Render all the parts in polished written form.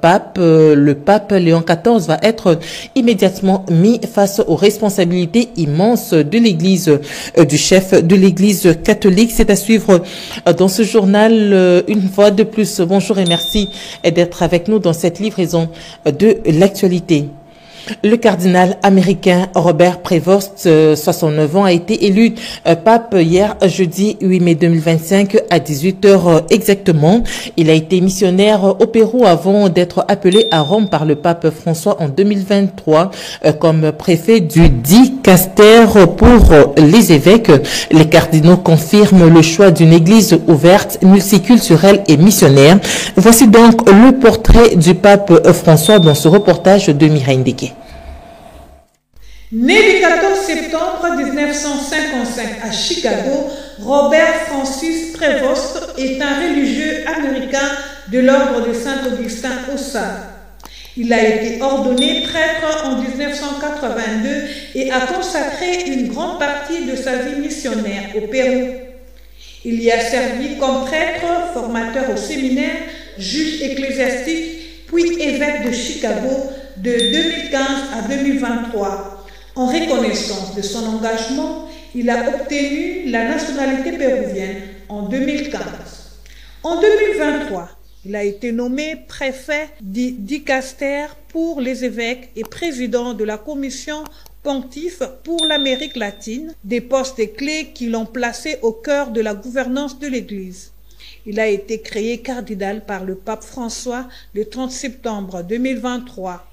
pape, le pape Léon XIV va être immédiatement mis face aux responsabilités immenses de l'Église, du chef de l'Église catholique. C'est à suivre dans ce journal une fois de plus. Bonjour et merci d'être avec nous dans cette livraison de l'actualité. Le cardinal américain Robert Prevost, 69 ans, a été élu pape hier jeudi 8 mai 2025 à 18h exactement. Il a été missionnaire au Pérou avant d'être appelé à Rome par le pape François en 2023 comme préfet du dicaster pour les évêques. Les cardinaux confirment le choix d'une église ouverte, multiculturelle et missionnaire. Voici donc le portrait du pape François dans ce reportage de Mireille Ndeke. Né le 14 septembre 1955 à Chicago, Robert Francis Prevost est un religieux américain de l'ordre de Saint-Augustin au Sahara. Il a été ordonné prêtre en 1982 et a consacré une grande partie de sa vie missionnaire au Pérou. Il y a servi comme prêtre, formateur au séminaire, juge ecclésiastique, puis évêque de Chicago de 2015 à 2023. En reconnaissance de son engagement, il a obtenu la nationalité péruvienne en 2015. En 2023, il a été nommé préfet du dicaster pour les évêques et président de la commission pontife pour l'Amérique latine, des postes clés qui l'ont placé au cœur de la gouvernance de l'Église. Il a été créé cardinal par le pape François le 30 septembre 2023.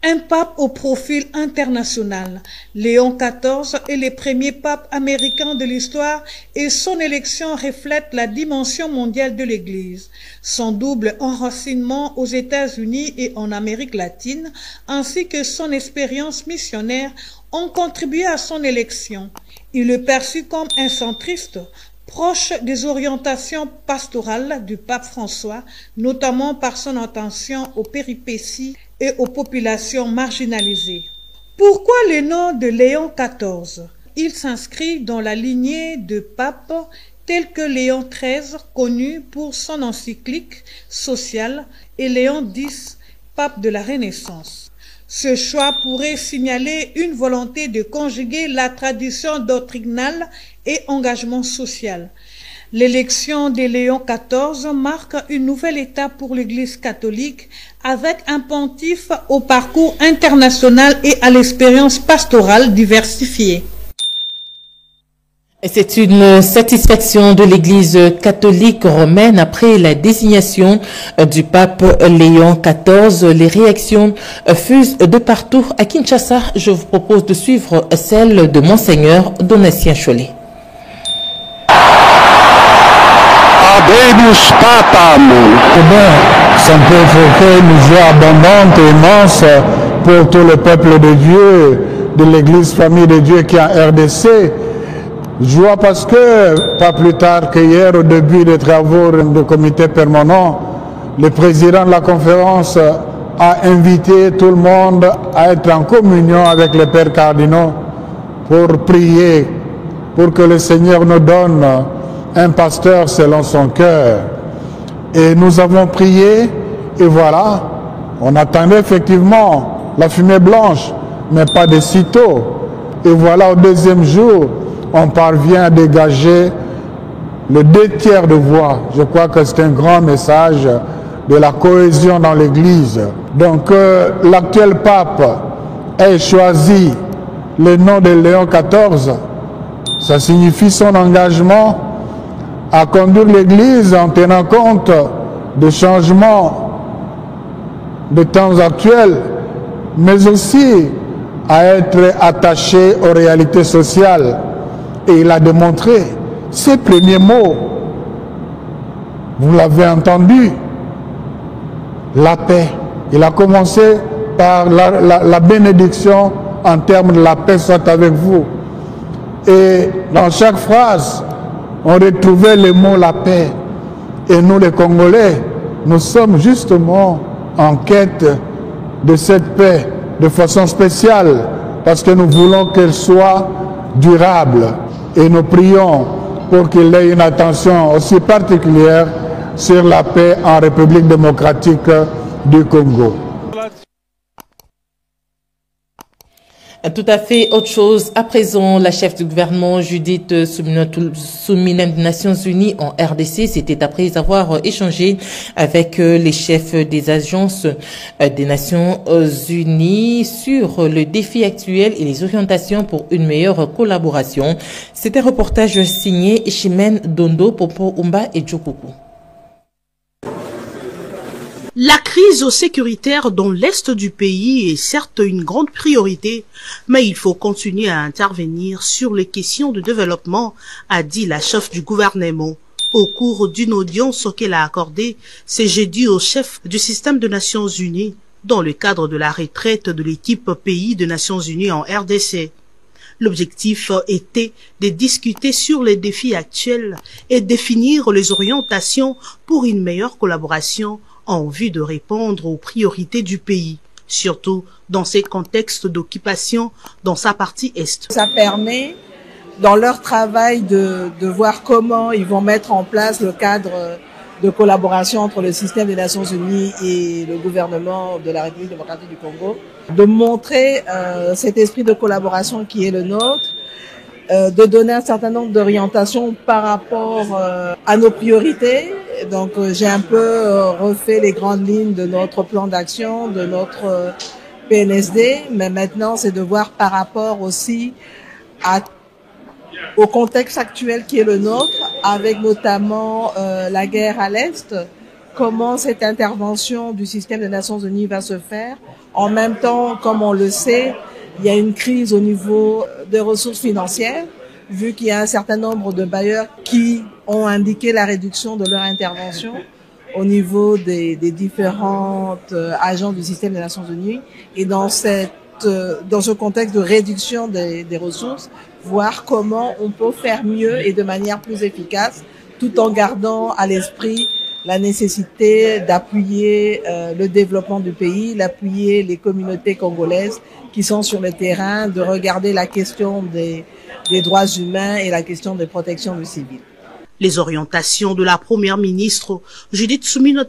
Un pape au profil international, Léon XIV est le premier pape américain de l'histoire et son élection reflète la dimension mondiale de l'Église. Son double enracinement aux États-Unis et en Amérique latine, ainsi que son expérience missionnaire, ont contribué à son élection. Il est perçu comme un centriste, proche des orientations pastorales du pape François, notamment par son attention aux péripéties et aux populations marginalisées. Pourquoi le nom de Léon XIV? Il s'inscrit dans la lignée de papes tels que Léon XIII, connu pour son encyclique sociale, et Léon X, pape de la Renaissance. Ce choix pourrait signaler une volonté de conjuguer la tradition doctrinale et engagement social. L'élection de Léon XIV marque une nouvelle étape pour l'Église catholique avec un pontife au parcours international et à l'expérience pastorale diversifiée. C'est une satisfaction de l'Église catholique romaine après la désignation du pape Léon XIV. Les réactions fusent de partout à Kinshasa. Je vous propose de suivre celle de Monseigneur Donatien Cholet. Habemus Papam. Ça peut évoquer une joie abondante et immense pour tout le peuple de Dieu, de l'Église Famille de Dieu qui est en RDC. Joie parce que, pas plus tard qu'hier, au début des travaux du comité permanent, le président de la conférence a invité tout le monde à être en communion avec les pères cardinaux pour prier, pour que le Seigneur nous donne un pasteur selon son cœur. Et nous avons prié, et voilà, on attendait effectivement la fumée blanche, mais pas de sitôt. Et voilà, au deuxième jour, on parvient à dégager le 2/3 de voix. Je crois que c'est un grand message de la cohésion dans l'Église. Donc, l'actuel pape ait choisi le nom de Léon XIV, ça signifie son engagement à conduire l'Église en tenant compte des changements des temps actuels, mais aussi à être attaché aux réalités sociales. Et il a démontré ses premiers mots. Vous l'avez entendu, la paix. Il a commencé par la bénédiction en termes de la paix soit avec vous. Et dans chaque phrase, on retrouvait le mot la paix. Et nous les Congolais, nous sommes justement en quête de cette paix de façon spéciale parce que nous voulons qu'elle soit durable. Et nous prions pour qu'il ait une attention aussi particulière sur la paix en République démocratique du Congo. Tout à fait autre chose. À présent, la chef du gouvernement, Judith Suminwa des Nations Unies en RDC, c'était après avoir échangé avec les chefs des agences des Nations Unies sur le défi actuel et les orientations pour une meilleure collaboration. C'était un reportage signé Chimène Dondo, Popo Umba et Djokuku. La crise sécuritaire dans l'est du pays est certes une grande priorité, mais il faut continuer à intervenir sur les questions de développement, a dit la chef du gouvernement. Au cours d'une audience qu'elle a accordée ce jeudi au chef du système des Nations Unies, dans le cadre de la retraite de l'équipe pays des Nations Unies en RDC. L'objectif était de discuter sur les défis actuels et définir les orientations pour une meilleure collaboration en vue de répondre aux priorités du pays, surtout dans ces contextes d'occupation dans sa partie est. Ça permet, dans leur travail, de voir comment ils vont mettre en place le cadre de collaboration entre le système des Nations Unies et le gouvernement de la République démocratique du Congo, de montrer cet esprit de collaboration qui est le nôtre, de donner un certain nombre d'orientations par rapport à nos priorités. Donc j'ai un peu refait les grandes lignes de notre plan d'action, de notre PNSD, mais maintenant c'est de voir par rapport aussi au contexte actuel qui est le nôtre, avec notamment la guerre à l'Est, comment cette intervention du système des Nations Unies va se faire. En même temps, comme on le sait, il y a une crise au niveau des ressources financières, vu qu'il y a un certain nombre de bailleurs qui ont indiqué la réduction de leur intervention au niveau des différentes agents du système des Nations Unies. Et dans ce contexte de réduction des ressources, voir comment on peut faire mieux et de manière plus efficace, tout en gardant à l'esprit la nécessité d'appuyer le développement du pays, d'appuyer les communautés congolaises qui sont sur le terrain, de regarder la question des droits humains et la question des protections du civil. Les orientations de la première ministre Judith Suminwa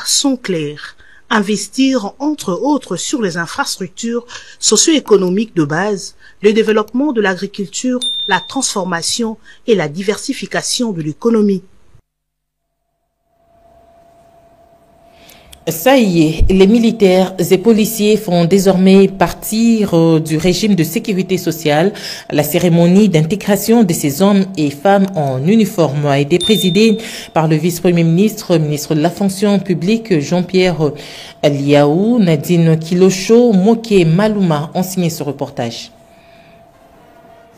sont claires. Investir entre autres sur les infrastructures socio-économiques de base, le développement de l'agriculture, la transformation et la diversification de l'économie. Ça y est, les militaires et policiers font désormais partir du régime de sécurité sociale. La cérémonie d'intégration de ces hommes et femmes en uniforme a été présidée par le vice-premier ministre, ministre de la fonction publique, Jean-Pierre Liaou. Nadine Kilosho, Moké Malouma ont signé ce reportage.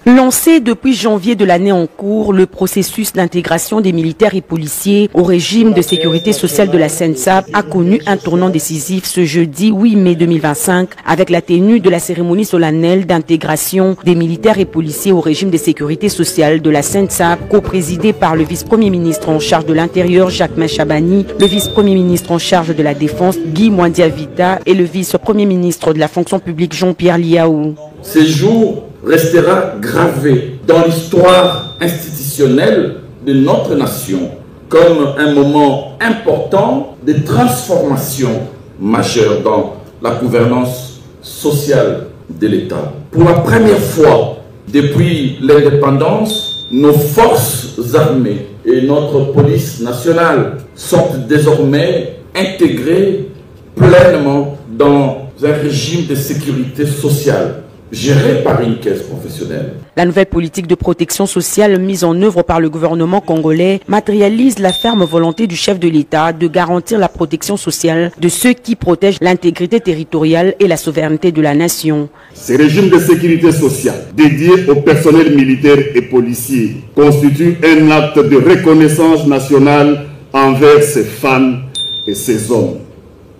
Lancé depuis janvier de l'année en cours, le processus d'intégration des militaires et policiers au régime de sécurité sociale de la SENSAP a connu un tournant décisif ce jeudi 8 mai 2025 avec la tenue de la cérémonie solennelle d'intégration des militaires et policiers au régime de sécurité sociale de la SENSAP, co-présidée par le vice-premier ministre en charge de l'Intérieur Jacquemain Chabani, le vice-premier ministre en charge de la Défense Guy Mwandiavita et le vice-premier ministre de la fonction publique Jean-Pierre Liaou. Ces jours restera gravé dans l'histoire institutionnelle de notre nation comme un moment important de transformation majeure dans la gouvernance sociale de l'État. Pour la première fois depuis l'indépendance, nos forces armées et notre police nationale sont désormais intégrées pleinement dans un régime de sécurité sociale géré par une caisse professionnelle. La nouvelle politique de protection sociale mise en œuvre par le gouvernement congolais matérialise la ferme volonté du chef de l'État de garantir la protection sociale de ceux qui protègent l'intégrité territoriale et la souveraineté de la nation. Ce régime de sécurité sociale dédié au personnel militaire et policier constitue un acte de reconnaissance nationale envers ces femmes et ces hommes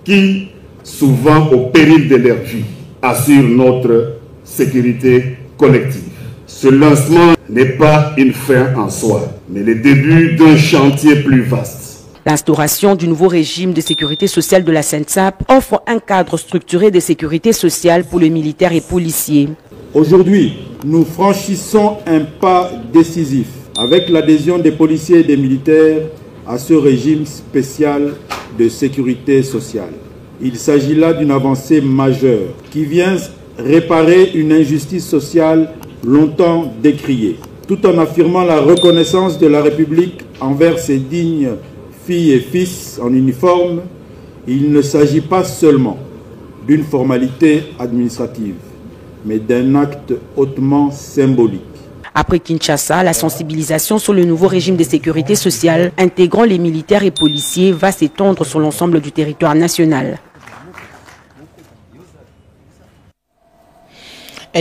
qui, souvent au péril de leur vie, assurent notre sécurité collective. Ce lancement n'est pas une fin en soi, mais le début d'un chantier plus vaste. L'instauration du nouveau régime de sécurité sociale de la SENSAP offre un cadre structuré de sécurité sociale pour les militaires et policiers. Aujourd'hui, nous franchissons un pas décisif avec l'adhésion des policiers et des militaires à ce régime spécial de sécurité sociale. Il s'agit là d'une avancée majeure qui vient réparer une injustice sociale longtemps décriée, tout en affirmant la reconnaissance de la République envers ses dignes filles et fils en uniforme. Il ne s'agit pas seulement d'une formalité administrative, mais d'un acte hautement symbolique. Après Kinshasa, la sensibilisation sur le nouveau régime de sécurité sociale intégrant les militaires et policiers va s'étendre sur l'ensemble du territoire national.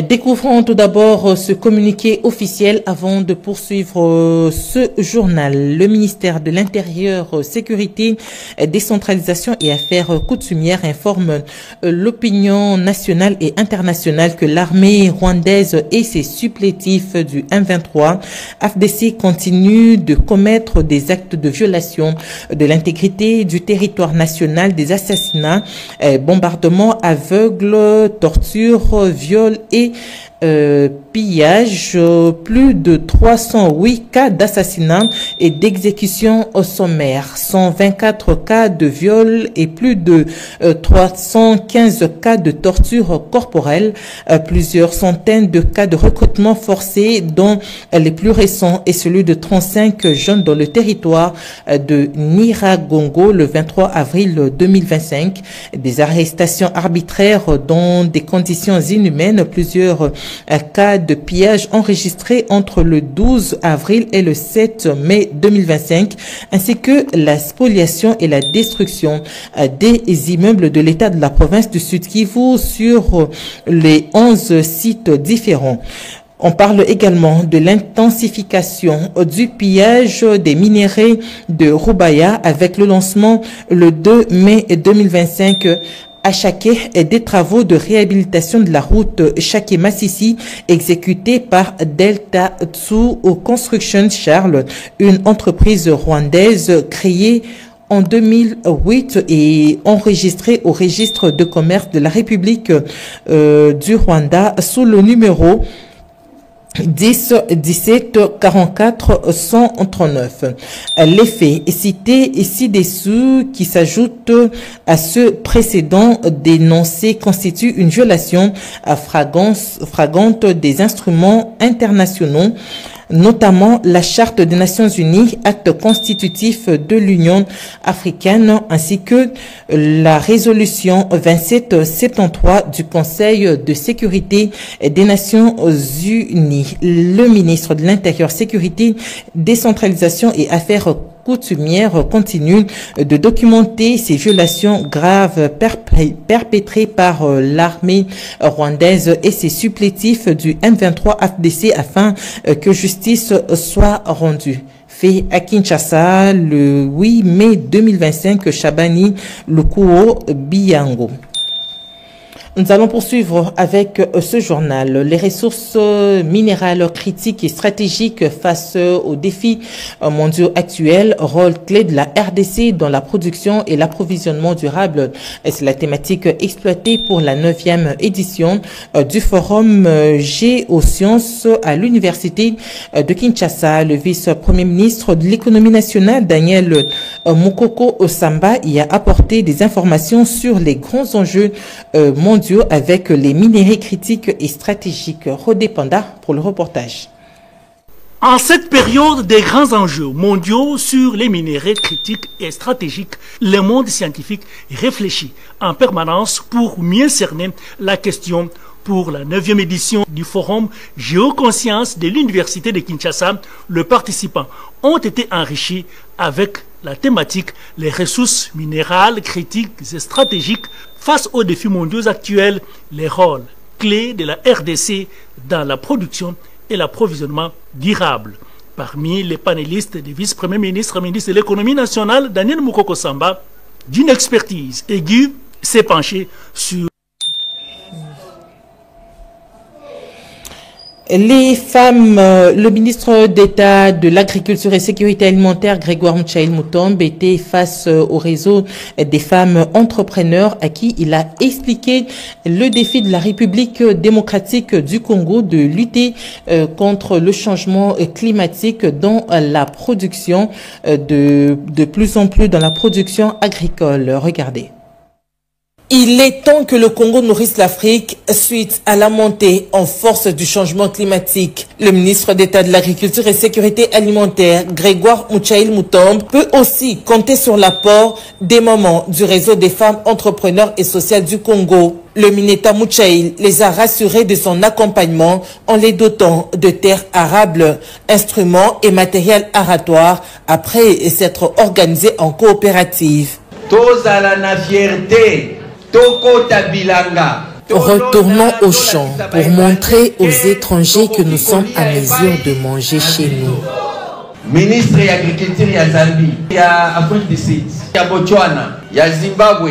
Découvrons tout d'abord ce communiqué officiel avant de poursuivre ce journal. Le ministère de l'Intérieur, Sécurité, Décentralisation et Affaires coutumières informe l'opinion nationale et internationale que l'armée rwandaise et ses supplétifs du M23 FDC continuent de commettre des actes de violation de l'intégrité du territoire national, des assassinats, bombardements aveugles, tortures, viols et pillage, plus de 308 cas d'assassinat et d'exécution au sommaire, 124 cas de viol et plus de 315 cas de torture corporelle, plusieurs centaines de cas de recrutement forcé, dont les plus récents est celui de 35 jeunes dans le territoire de Nyiragongo le 23 avril 2025, des arrestations arbitraires dans des conditions inhumaines, plusieurs cas de pillage enregistrés entre le 12 avril et le 7 mai 2025, ainsi que la spoliation et la destruction des immeubles de l'État de la province du Sud Kivu sur les 11 sites différents. On parle également de l'intensification du pillage des minerais de Rubaya avec le lancement le 2 mai 2025 à Chaké des travaux de réhabilitation de la route Chaké-Massissi exécutés par Delta Tsu Construction Charles, une entreprise rwandaise créée en 2008 et enregistrée au registre de commerce de la République du Rwanda sous le numéro 10 17 44 139. Les faits cités ci-dessous qui s'ajoutent à ceux précédents dénoncés constituent une violation flagrante des instruments internationaux, notamment la Charte des Nations Unies, acte constitutif de l'Union africaine, ainsi que la résolution 2773 du Conseil de sécurité des Nations Unies. Le ministre de l'Intérieur, Sécurité, Décentralisation et Affaires coutumières continue de documenter ces violations graves perpétrées par l'armée rwandaise et ses supplétifs du M23 FDC afin que justice soit rendue. Fait à Kinshasa le 8 mai 2025, Chabani Lukuo Biyango. Nous allons poursuivre avec ce journal. Les ressources minérales critiques et stratégiques face aux défis mondiaux actuels, rôle clé de la RDC dans la production et l'approvisionnement durable. C'est la thématique exploitée pour la 9e édition du forum Géosciences à l'université de Kinshasa. Le vice-premier ministre de l'économie nationale, Daniel Mukoko Osamba, y a apporté des informations sur les grands enjeux mondiaux avec les minéraux critiques et stratégiques. Rodé Panda pour le reportage. En cette période des grands enjeux mondiaux sur les minéraux critiques et stratégiques, le monde scientifique réfléchit en permanence pour mieux cerner la question. Pour la 9e édition du forum Géoconscience de l'université de Kinshasa, les participants ont été enrichis avec la thématique les ressources minérales critiques et stratégiques face aux défis mondiaux actuels, les rôles clés de la RDC dans la production et l'approvisionnement durable. Parmi les panélistes, le vice-premier ministre, ministre de l'économie nationale, Daniel Mukoko Osamba, d'une expertise aiguë, s'est penché sur les femmes. Le ministre d'État de l'Agriculture et Sécurité alimentaire, Grégoire Mchaïl Moutombe, était face au réseau des femmes entrepreneurs à qui il a expliqué le défi de la République démocratique du Congo de lutter contre le changement climatique dans la production, de plus en plus dans la production agricole. Regardez. Il est temps que le Congo nourrisse l'Afrique suite à la montée en force du changement climatique. Le ministre d'État de l'Agriculture et Sécurité alimentaire, Grégoire Mouchaïl-Moutombe, peut aussi compter sur l'apport des mamans du réseau des femmes entrepreneurs et sociales du Congo. Le Mineta Mouchaïl les a rassurés de son accompagnement en les dotant de terres arables, instruments et matériel aratoire après s'être organisés en coopérative. Retournons au champ pour montrer aux étrangers que nous sommes à mesure de manger chez nous. Ministre de l'Agriculture, il y a Zambie, il y a Afrique du Sud, il y a Botswana, il y a Zimbabwe.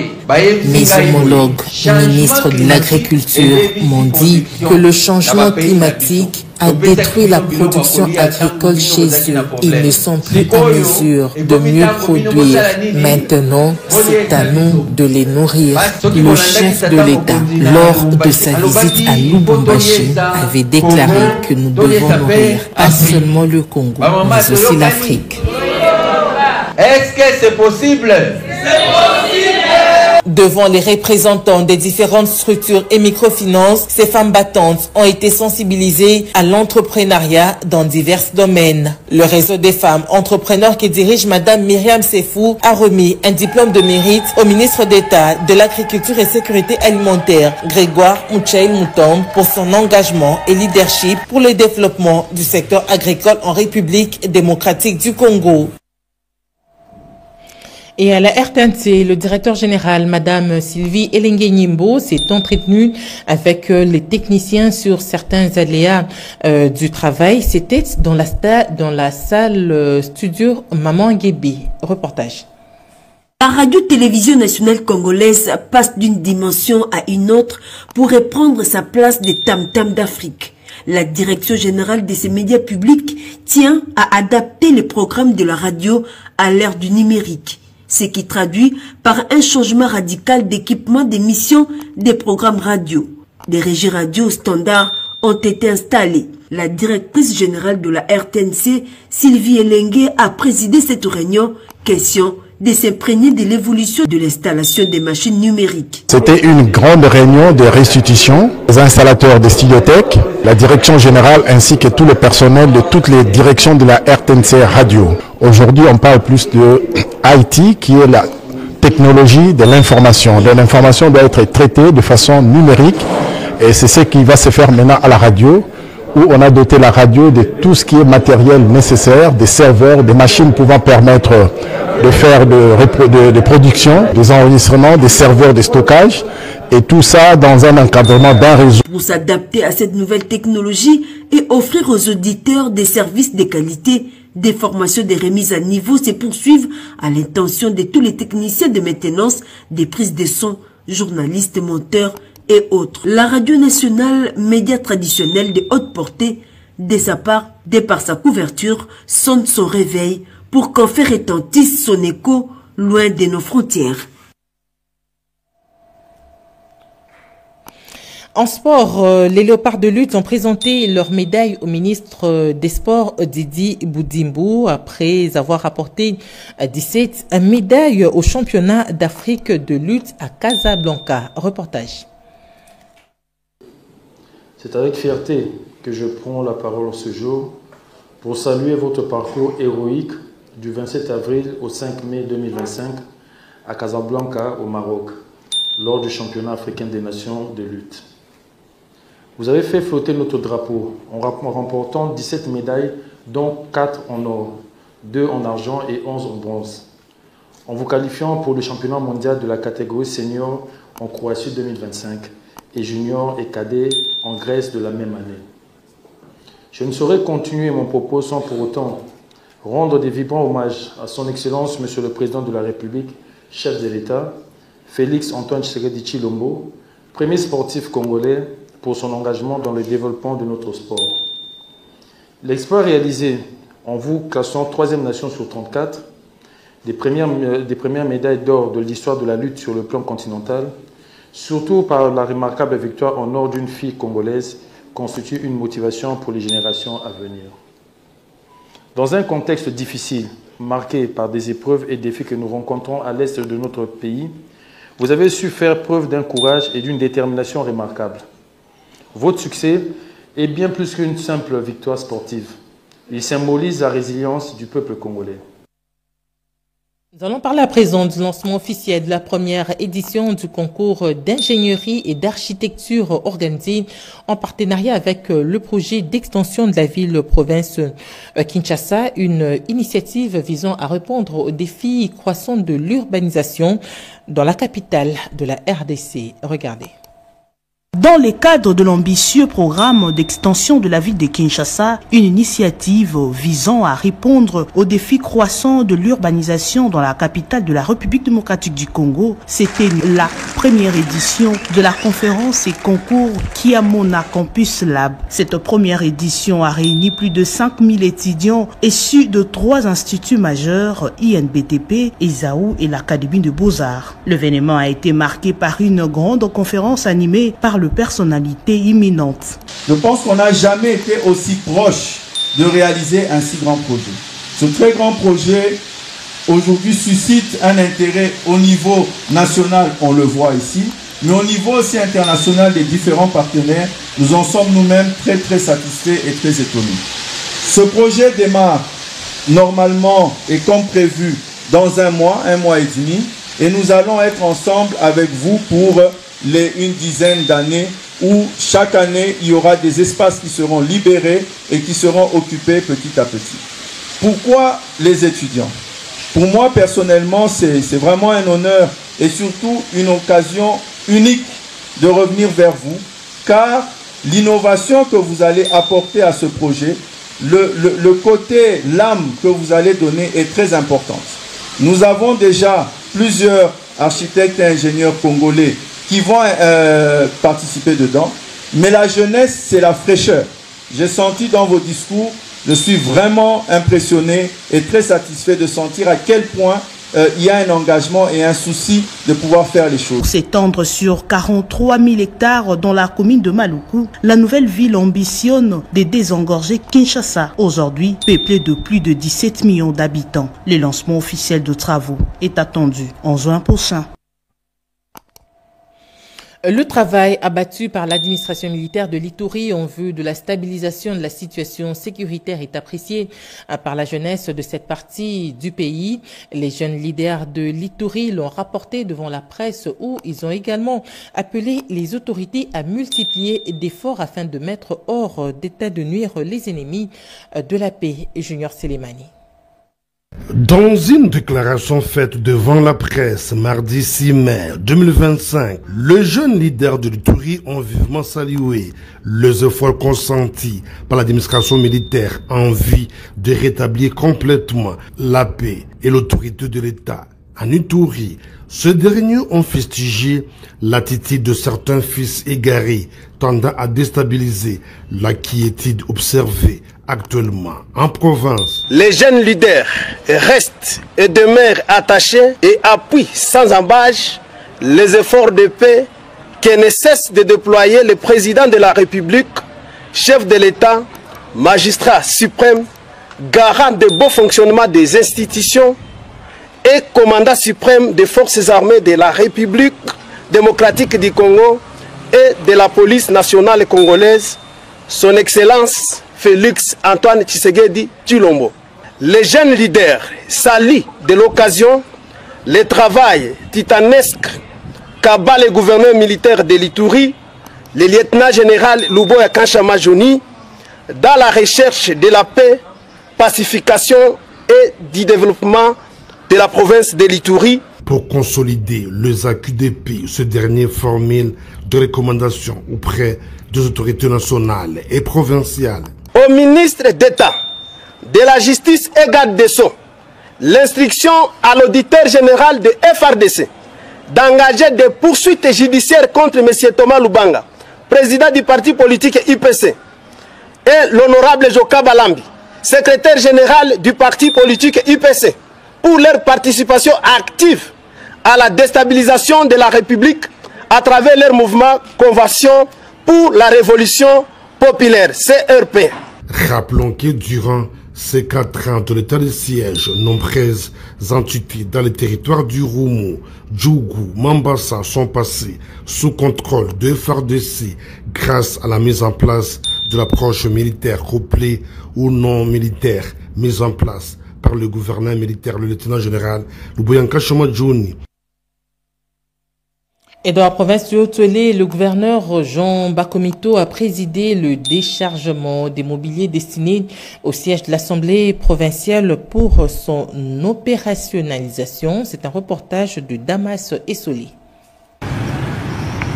Mes homologues ministres de l'Agriculture m'ont dit que le changement climatique a détruit la production agricole chez eux. Ils ne sont plus en mesure de mieux produire. Maintenant, c'est à nous de les nourrir. Le chef de l'État, lors de sa visite à Lubumbashi, avait déclaré que nous devons nourrir pas seulement le Congo, mais aussi l'Afrique. Est-ce que c'est possible? Devant les représentants des différentes structures et microfinances, ces femmes battantes ont été sensibilisées à l'entrepreneuriat dans divers domaines. Le réseau des femmes entrepreneurs qui dirige Madame Myriam Sefou a remis un diplôme de mérite au ministre d'État de l'Agriculture et Sécurité alimentaire, Grégoire Mouchaïl-Moutombe, pour son engagement et leadership pour le développement du secteur agricole en République démocratique du Congo. Et à la RTNC, le directeur général, Madame Sylvie Elengue-Nimbo, s'est entretenue avec les techniciens sur certains aléas du travail. C'était dans la salle studio Maman Guébi. Reportage. La radio-télévision nationale congolaise passe d'une dimension à une autre pour reprendre sa place des tam-tams d'Afrique. La direction générale de ces médias publics tient à adapter les programmes de la radio à l'ère du numérique, ce qui traduit par un changement radical d'équipement d'émissions des programmes radio. Des régies radio standards ont été installées. La directrice générale de la RTNC, Sylvie Elengue, a présidé cette réunion. Question de s'imprégner de l'évolution de l'installation des machines numériques. C'était une grande réunion de restitution. Les installateurs des studiothèques, la direction générale ainsi que tout le personnel de toutes les directions de la RTNC Radio. Aujourd'hui, on parle plus de IT, qui est la technologie de l'information. L'information doit être traitée de façon numérique et c'est ce qui va se faire maintenant à la radio, où on a doté la radio de tout ce qui est matériel nécessaire, des serveurs, des machines pouvant permettre de faire de production, des enregistrements, des serveurs de stockage, et tout ça dans un encadrement d'un réseau. Pour s'adapter à cette nouvelle technologie et offrir aux auditeurs des services de qualité, des formations de remise à niveau se poursuivent à l'intention de tous les techniciens de maintenance, des prises de son, journalistes, monteurs et autres. La radio nationale, média traditionnel de haute portée, de sa part, de par sa couverture, sonne son réveil pour qu'en fait retentisse son écho loin de nos frontières. En sport, les léopards de lutte ont présenté leur médaille au ministre des Sports, Didi Boudimbo, après avoir apporté 17 médailles au championnat d'Afrique de lutte à Casablanca. Reportage. C'est avec fierté que je prends la parole ce jour pour saluer votre parcours héroïque du 27 avril au 5 mai 2025 à Casablanca, au Maroc, lors du championnat africain des nations de lutte. Vous avez fait flotter notre drapeau en remportant 17 médailles, dont 4 en or, 2 en argent et 11 en bronze, en vous qualifiant pour le championnat mondial de la catégorie senior en Croatie 2025 et junior et cadet en Grèce de la même année. Je ne saurais continuer mon propos sans pour autant rendre des vibrants hommages à son Excellence, Monsieur le Président de la République, chef de l'État, Félix Antoine Tshisekedi Tshilombo, premier sportif congolais, pour son engagement dans le développement de notre sport. L'exploit réalisé en vous classant 3e nation sur 34, des premières médailles d'or de l'histoire de la lutte sur le plan continental, surtout par la remarquable victoire en or d'une fille congolaise, constitue une motivation pour les générations à venir. Dans un contexte difficile, marqué par des épreuves et défis que nous rencontrons à l'est de notre pays, Vous avez su faire preuve d'un courage et d'une détermination remarquables. Votre succès est bien plus qu'une simple victoire sportive. Il symbolise la résilience du peuple congolais. Nous allons parler à présent du lancement officiel de la première édition du concours d'ingénierie et d'architecture organisé en partenariat avec le projet d'extension de la ville-province Kinshasa, une initiative visant à répondre aux défis croissants de l'urbanisation dans la capitale de la RDC. Regardez. Dans le cadre de l'ambitieux programme d'extension de la ville de Kinshasa, une initiative visant à répondre aux défis croissants de l'urbanisation dans la capitale de la République démocratique du Congo, c'était la première édition de la conférence et concours Kiamona Campus Lab. Cette première édition a réuni plus de 5000 étudiants issus de 3 instituts majeurs, INBTP, ESAO et l'Académie de Beaux-Arts. L'événement a été marqué par une grande conférence animée par le personnalité imminente. Je pense qu'on n'a jamais été aussi proche de réaliser un si grand projet. Ce très grand projet aujourd'hui suscite un intérêt au niveau national, on le voit ici, mais au niveau aussi international des différents partenaires, nous en sommes nous-mêmes très satisfaits et très étonnés. Ce projet démarre normalement et comme prévu dans un mois et demi, et nous allons être ensemble avec vous pour une dizaine d'années où chaque année il y aura des espaces qui seront libérés et qui seront occupés petit à petit. Pourquoi les étudiants? Pour moi personnellement c'est vraiment un honneur et surtout une occasion unique de revenir vers vous, car l'innovation que vous allez apporter à ce projet, le côté, l'âme que vous allez donner est très importante. Nous avons déjà plusieurs architectes et ingénieurs congolais qui vont participer dedans. Mais la jeunesse, c'est la fraîcheur. J'ai senti dans vos discours, je suis vraiment impressionné et très satisfait de sentir à quel point il y a un engagement et un souci de pouvoir faire les choses. Pour s'étendre sur 43 000 hectares dans la commune de Maluku, la nouvelle ville ambitionne de désengorger Kinshasa, aujourd'hui peuplée de plus de 17 millions d'habitants. Le lancement officiel de travaux est attendu en juin prochain. Le travail abattu par l'administration militaire de l'Ituri en vue de la stabilisation de la situation sécuritaire est apprécié par la jeunesse de cette partie du pays. Les jeunes leaders de l'Ituri l'ont rapporté devant la presse où ils ont également appelé les autorités à multiplier d'efforts afin de mettre hors d'état de nuire les ennemis de la paix. Junior Selemani. Dans une déclaration faite devant la presse mardi 6 mai 2025, les jeunes leaders de l'Ituri ont vivement salué les efforts consentis par l'administration militaire en vue de rétablir complètement la paix et l'autorité de l'État. En Ituri, ces derniers ont fustigé l'attitude de certains fils égarés tendant à déstabiliser la quiétude observée actuellement en province. Les jeunes leaders restent et demeurent attachés et appuient sans embâche les efforts de paix que ne cesse de déployer le président de la République, chef de l'État, magistrat suprême, garant de bon fonctionnement des institutions et commandant suprême des forces armées de la République démocratique du Congo et de la police nationale congolaise, son Excellence Félix Antoine Tshisekedi Tshilombo. Les jeunes leaders saluent de l'occasion le travail titanesque qu'a le gouverneur militaire de l'Ituri, le lieutenant général Luboya Kanchama Joni, dans la recherche de la paix, pacification et du développement de la province de l'Ituri. Pour consolider les acquis de paix, ce dernier formule de recommandations auprès des autorités nationales et provinciales. Au ministre d'État de la Justice et garde des Sceaux, l'instruction à l'auditeur général de FRDC d'engager des poursuites judiciaires contre M. Thomas Lubanga, président du parti politique IPC, et l'honorable Joka Balambi, secrétaire général du parti politique IPC, pour leur participation active à la déstabilisation de la République à travers leur mouvement Convention pour la Révolution populaire, CRP. Rappelons que durant Ces 4 ans de l'état de siège, nombreuses entités dans les territoires du Roumo, Djougou, Mambasa sont passées sous contrôle de FARDC grâce à la mise en place de l'approche militaire couplée ou non militaire mise en place par le gouverneur militaire, le lieutenant général Luboyanka Chomadjouni. Et dans la province du Haut-Uélé, le gouverneur Jean Bakomito a présidé le déchargement des mobiliers destinés au siège de l'Assemblée provinciale pour son opérationnalisation. C'est un reportage de Damas Essoli.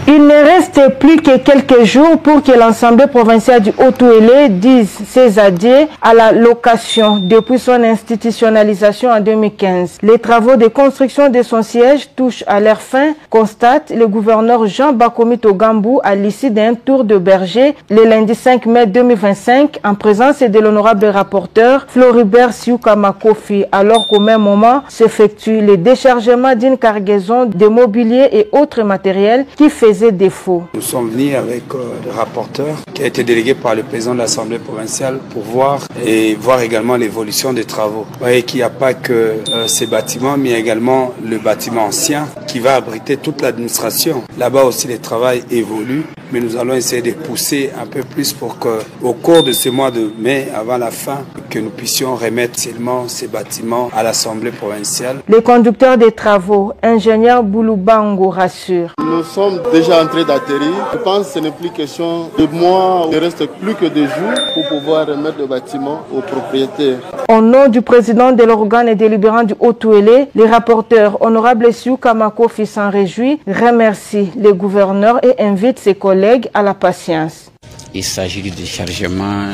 Il ne reste plus que quelques jours pour que l'Assemblée provinciale du Haut-Uélé dise ses adieux à la location depuis son institutionnalisation en 2015. Les travaux de construction de son siège touchent à leur fin, constate le gouverneur Jean Bakomito Gambou à l'issue d'un tour de berger le lundi 5 mai 2025 en présence de l'honorable rapporteur Floribert Siukama Kofi, alors qu'au même moment s'effectue le déchargement d'une cargaison de mobilier et autres matériels qui faisait défaut. Nous sommes venus avec le rapporteur qui a été délégué par le président de l'Assemblée provinciale pour voir également l'évolution des travaux. Vous voyez qu'il n'y a pas que ces bâtiments, mais également le bâtiment ancien qui va abriter toute l'administration. Là-bas aussi, le travail évolue, mais nous allons essayer de pousser un peu plus pour qu'au cours de ce mois de mai, avant la fin, que nous puissions remettre seulement ces bâtiments à l'Assemblée provinciale. Le conducteur des travaux, ingénieur Bouloubango, rassure. Nous sommes déjà en train d'atterrir. Je pense que ce n'est plus question de mois, il ne reste plus que 2 jours pour pouvoir remettre le bâtiment aux propriétaires. Au nom du président de l'organe délibérant du Haut-Uélé, le rapporteur honorable Siukama Kofi s'en réjouit, remercie les gouverneurs et invite ses collègues à la patience. Il s'agit du déchargement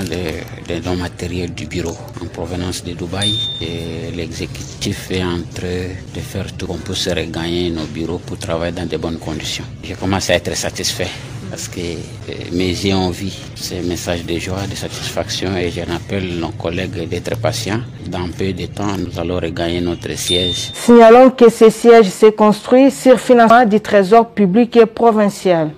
des dons matériels du bureau en provenance de Dubaï et l'exécutif est en train de faire tout qu'on puisse regagner nos bureaux pour travailler dans de bonnes conditions. Je commence à être satisfait parce que mes yeux ont vu ces messages de joie, de satisfaction et je rappelle nos collègues d'être patients. Dans peu de temps, nous allons regagner notre siège. Signalons que ce siège s'est construit sur financement du trésor public et provincial.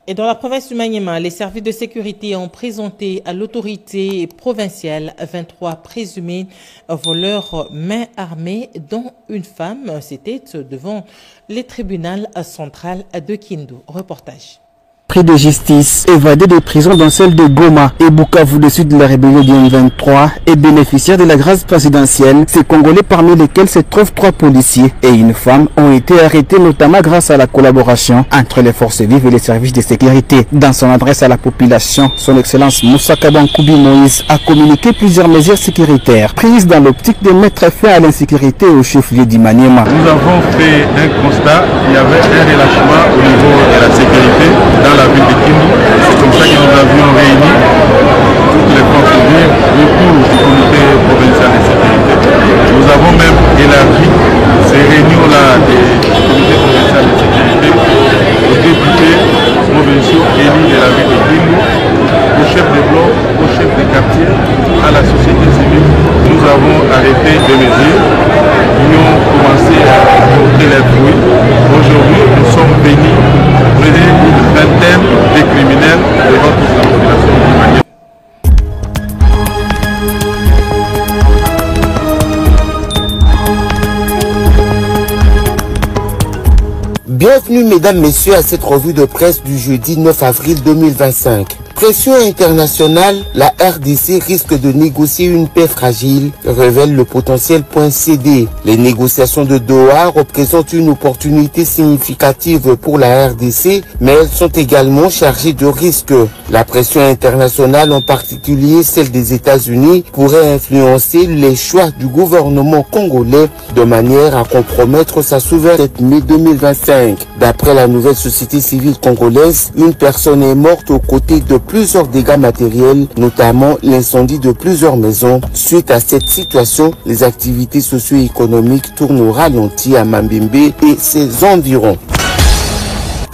Et dans la province du Maniema, les services de sécurité ont présenté à l'autorité provinciale 23 présumés voleurs main armée, dont une femme. C'était devant les tribunaux central de Kindu. Reportage. Pris de justice, évadé de prison dans celle de Goma et Bukavu du sud de la rébellion du M23 et bénéficiaires de la grâce présidentielle, ces Congolais parmi lesquels se trouvent 3 policiers et une femme ont été arrêtés notamment grâce à la collaboration entre les forces vives et les services de sécurité. Dans son adresse à la population, son excellence Moussa Kabankoubi Moïse a communiqué plusieurs mesures sécuritaires prises dans l'optique de mettre fin à l'insécurité au chef-lieu du Maniema. Nous avons fait un constat, il y avait un relâchement au niveau de la sécurité dans la ville de Kindu. C'est comme ça que nous avions réuni toutes les forces vives autour du comité provincial de sécurité. Nous avons même élargi ces réunions-là du comité provincial de sécurité aux députés provinciaux élus de la ville de Kindu, aux chefs de bloc, aux chefs de quartier, à la société civile. Nous avons arrêté des mesures qui ont commencé à porter leurs fruits. Aujourd'hui, nous sommes venus mener une vingtaine de criminels devant toute la population du Mali. Bienvenue mesdames, messieurs à cette revue de presse du jeudi 9 avril 2025. Pression internationale, la RDC risque de négocier une paix fragile, révèle le potentiel point CD. Les négociations de Doha représentent une opportunité significative pour la RDC, mais elles sont également chargées de risques. La pression internationale, en particulier celle des États-Unis, pourrait influencer les choix du gouvernement congolais de manière à compromettre sa souveraineté mai 2025. D'après la nouvelle société civile congolaise, une personne est morte aux côtés de plusieurs dégâts matériels, notamment l'incendie de plusieurs maisons. Suite à cette situation, les activités socio-économiques tournent au ralenti à Mambimbe et ses environs.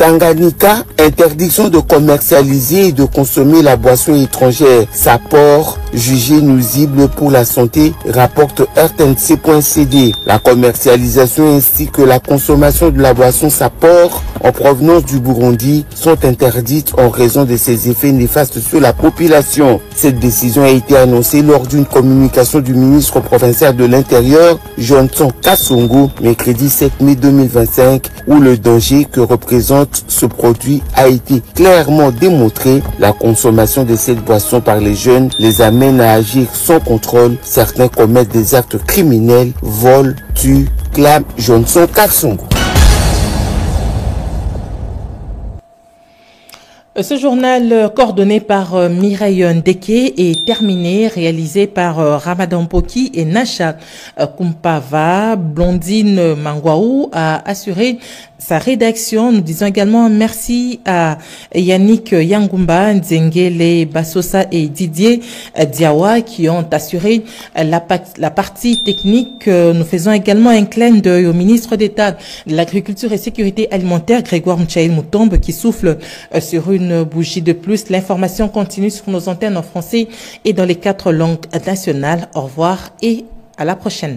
Tanganyika, interdiction de commercialiser et de consommer la boisson étrangère. Sapor, jugé nuisible pour la santé, rapporte RTNC.cd. La commercialisation ainsi que la consommation de la boisson Sapor en provenance du Burundi sont interdites en raison de ses effets néfastes sur la population. Cette décision a été annoncée lors d'une communication du ministre provincial de l'Intérieur, Johnson Kassongo, mercredi 7 mai 2025, où le danger que représente ce produit a été clairement démontré. La consommation de cette boisson par les jeunes les amène à agir sans contrôle. Certains commettent des actes criminels, volent, tuent, clame Johnson Kassongo. Ce journal coordonné par Mireille Ndeke est terminé, réalisé par Ramadan Poki et Nasha Kumpava. Blondine Mangwaou a assuré sa rédaction. Nous disons également merci à Yannick Yangumba, Nzengele Bassosa et Didier Diawa qui ont assuré la partie technique. Nous faisons également un clin d'œil au ministre d'État de l'Agriculture et Sécurité Alimentaire, Grégoire Mchaïl Moutombe, qui souffle sur une bougie de plus. L'information continue sur nos antennes en français et dans les 4 langues nationales. Au revoir et à la prochaine.